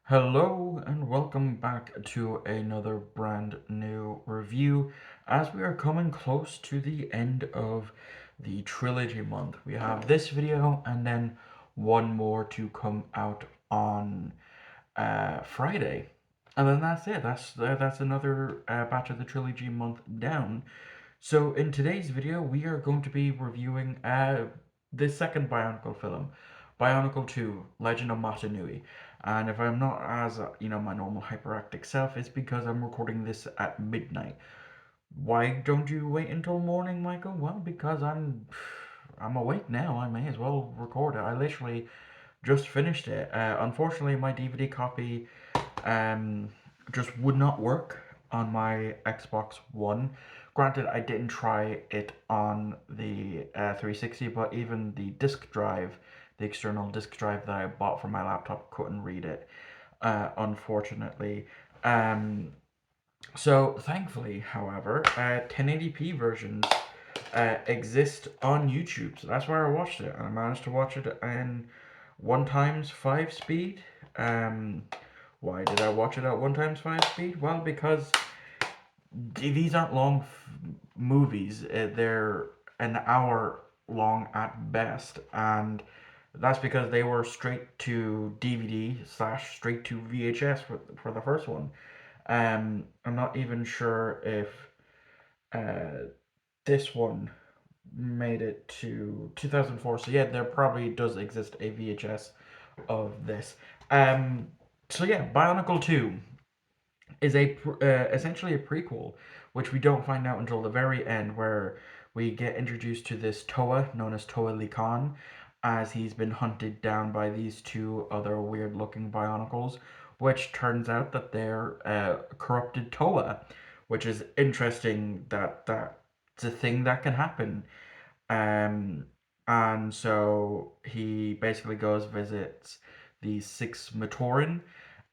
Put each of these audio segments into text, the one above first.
Hello and welcome back to another brand new review. As we are coming close to the end of the trilogy month, we have this video and then one more to come out on Friday, and then that's it. That's another batch of the trilogy month down. So in today's video, we are going to be reviewing the second Bionicle film, Bionicle 2: Legend of Matanui. And if I'm not as my normal hyperactive self, it's because I'm recording this at midnight. Why don't you wait until morning, Michael? Well, because I'm awake now. I may as well record it. I literally just finished it. Unfortunately, my DVD copy um, just would not work on my Xbox One. Granted, I didn't try it on the 360, but even the disk drive, the external disk drive that I bought for my laptop, couldn't read it, unfortunately. Um, so thankfully, however, 1080p versions exist on YouTube. So that's where I watched it, and I managed to watch it in 1 times 5 speed. Um, why did I watch it at 1 times 5 speed? Well, because these aren't long movies. They're an hour long at best, and that's because they were straight to DVD slash straight to VHS for the first one. I'm not even sure if uh, this one made it to 2004. So yeah, there probably does exist a VHS of this. Um, so yeah, Bionicle 2 is essentially a prequel, which we don't find out until the very end, where we get introduced to this Toa known as Toa Likan, as he's been hunted down by these two other weird-looking Bionicles, which turns out that they're corrupted Toa, which is interesting that that's a thing that can happen. Um, and so he basically goes visits the six Matoran,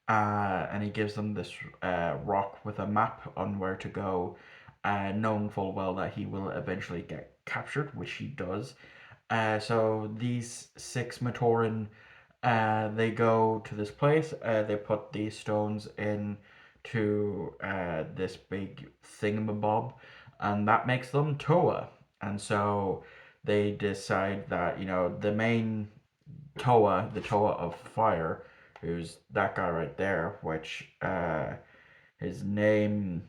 and he gives them this rock with a map on where to go, knowing full well that he will eventually get captured, which he does. So these six Matoran, they go to this place. They put these stones in to this big thingamabob, and that makes them Toa. And so they decide that the main Toa, the Toa of Fire, who's that guy right there, which his name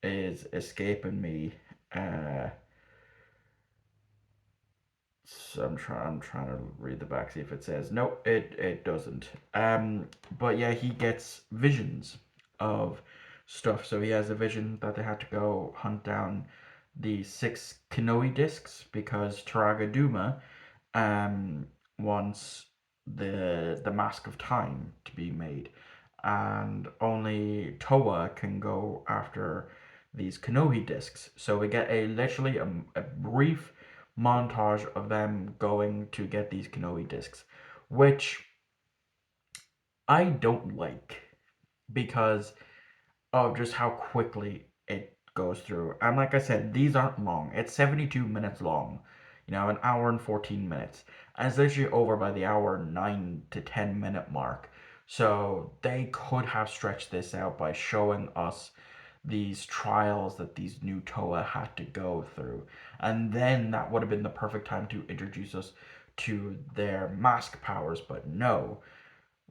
is escaping me. Uh, so I'm trying to read the back, see if it says. No, it doesn't. But yeah, he gets visions of stuff. So he has a vision that they had to go hunt down the six Kanoe discs because Taraga Duma um, wants the Mask of Time to be made, and only Toa can go after these Kanohi discs. So we get a literally a brief montage of them going to get these Kanohi discs, which I don't like because of just how quickly it goes through. And like I said, these aren't long. It's 72 minutes long. An hour and 14 minutes. And it's literally over by the hour 9 to 10 minute mark. So they could have stretched this out by showing us these trials that these new Toa had to go through. And then that would have been the perfect time to introduce us to their mask powers. But no,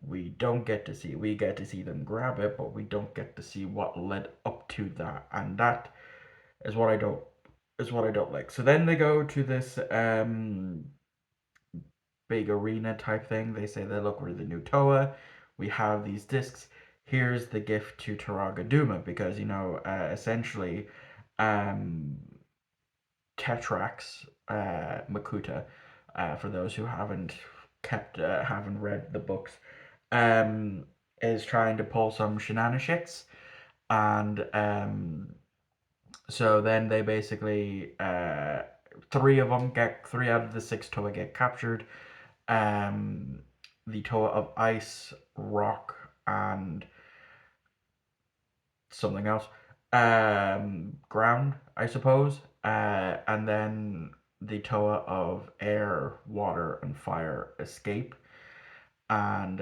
we get to see them grab it, but we don't get to see what led up to that, and that is what I don't like. So then they go to this big arena type thing. They say that, look, we're the new Toa, we have these discs, here's the gift to Taraga Duma, because essentially um Tetrax, Makuta, for those who haven't read the books, um, is trying to pull some shenanigans, and so then they basically three out of the six Toa get captured. Um, the Toa of Ice, Rock, and something else, ground, I suppose, and then the Toa of Air, Water, and Fire escape, and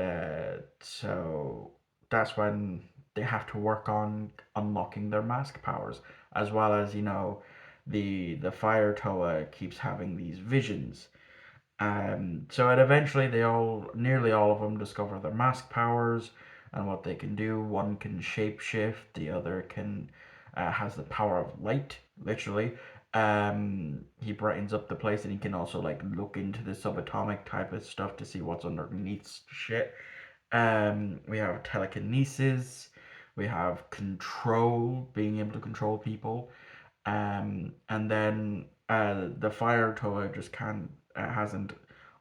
so that's when they have to work on unlocking their mask powers, as well as the fire Toa keeps having these visions. So it eventually nearly all of them discover their mask powers and what they can do. One can shapeshift, the other can has the power of light, literally. He brightens up the place, and he can also like look into the subatomic type of stuff to see what's underneath shit. We have telekinesis, we have control, being able to control people, and then the fire Toa just can't hasn't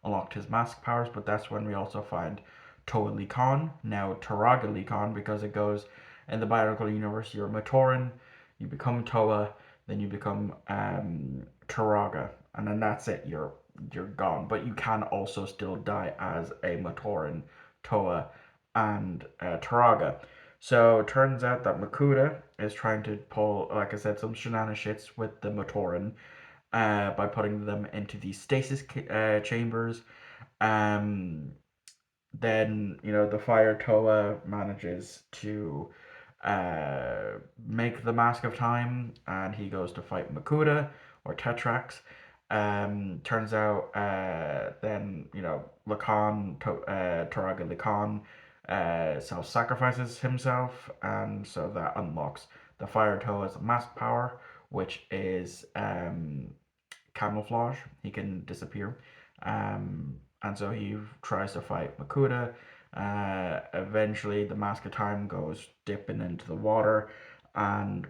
unlocked his mask powers, but that's when we also find Toa Likan, now Taraga Likan, because it goes in the Bionicle universe. You're Matoran, you become Toa, then you become Taraga, and then that's it. You're gone, but you can also still die as a Matoran, Toa, and Taraga. So it turns out that Makuta is trying to pull, like I said, some shenanigans with the Matoran by putting them into these stasis chambers. Um, then the Fire Toa manages to make the Mask of Time, and he goes to fight Makuta or Tetrax. Turns out, then Lacan, Taraga Lacan, self-sacrifices himself, and so that unlocks the Fire Toa's mask power, which is camouflage. He can disappear. And so he tries to fight Makuta. Eventually, the Mask of Time goes dipping into the water, and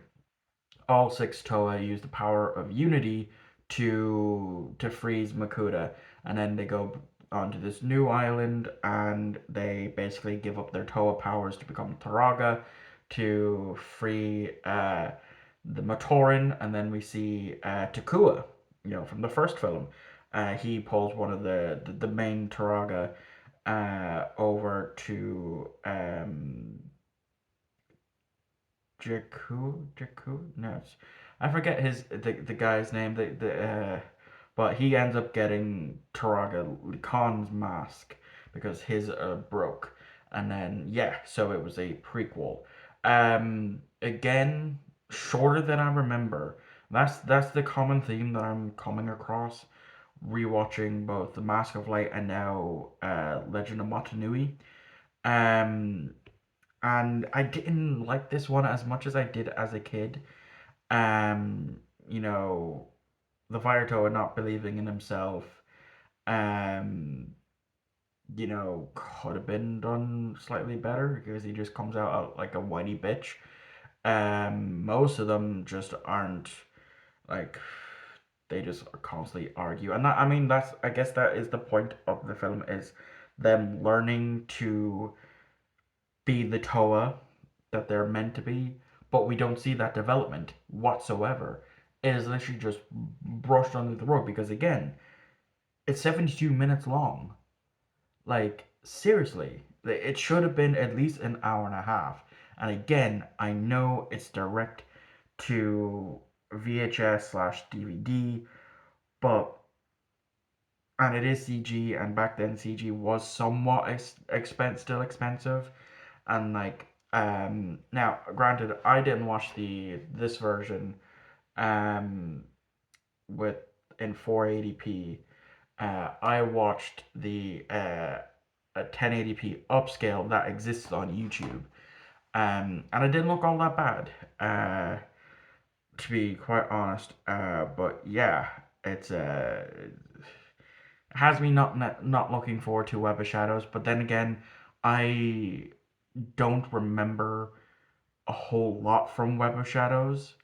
all six Toa use the power of unity to freeze Makuta, and then they go onto this new island, and they basically give up their Toa powers to become Taraga to free the Matoran, and then we see Takua, from the first film. He pulls one of the main Taraga over to Jakku? No, I forget the guy's name. But he ends up getting Taraga Khan's mask because his broke, and then yeah, so it was a prequel. Again, shorter than I remember. That's the common theme that I'm coming across rewatching both The Mask of Light and now Legend of Motunui. Um, and I didn't like this one as much as I did as a kid. Um, you know, the Fire Toa not believing in himself, um, could have been done slightly better because he just comes out like a whiny bitch. Most of them just aren't like they just constantly argue, and I mean I guess that is the point of the film is them learning to be the Toa that they're meant to be, but we don't see that development whatsoever. It is literally just brushed under the rug because again, it's 72 minutes long. Like seriously, it should have been at least an hour and a half. And again, I know it's direct to VHS/DVD, but and it is CG, and back then CG was somewhat still expensive, and like now granted I didn't watch this version um with in 480p. I watched the a 1080p upscale that exists on YouTube, and it didn't look all that bad, to be quite honest. But yeah, it's has me not looking forward to Web of Shadows. But then again, I don't remember a whole lot from Web of Shadows.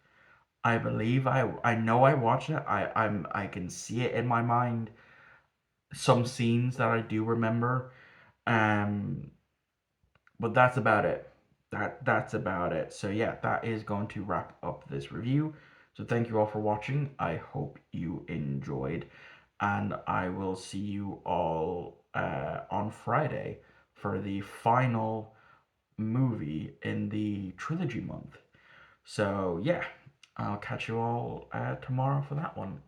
I believe I know I watched it. I can see it in my mind. Some scenes that I do remember. Um, but that's about it. That's about it. So yeah, that is going to wrap up this review. So thank you all for watching. I hope you enjoyed, and I will see you all on Friday for the final movie in the trilogy month. So yeah, I'll catch you all tomorrow for that one.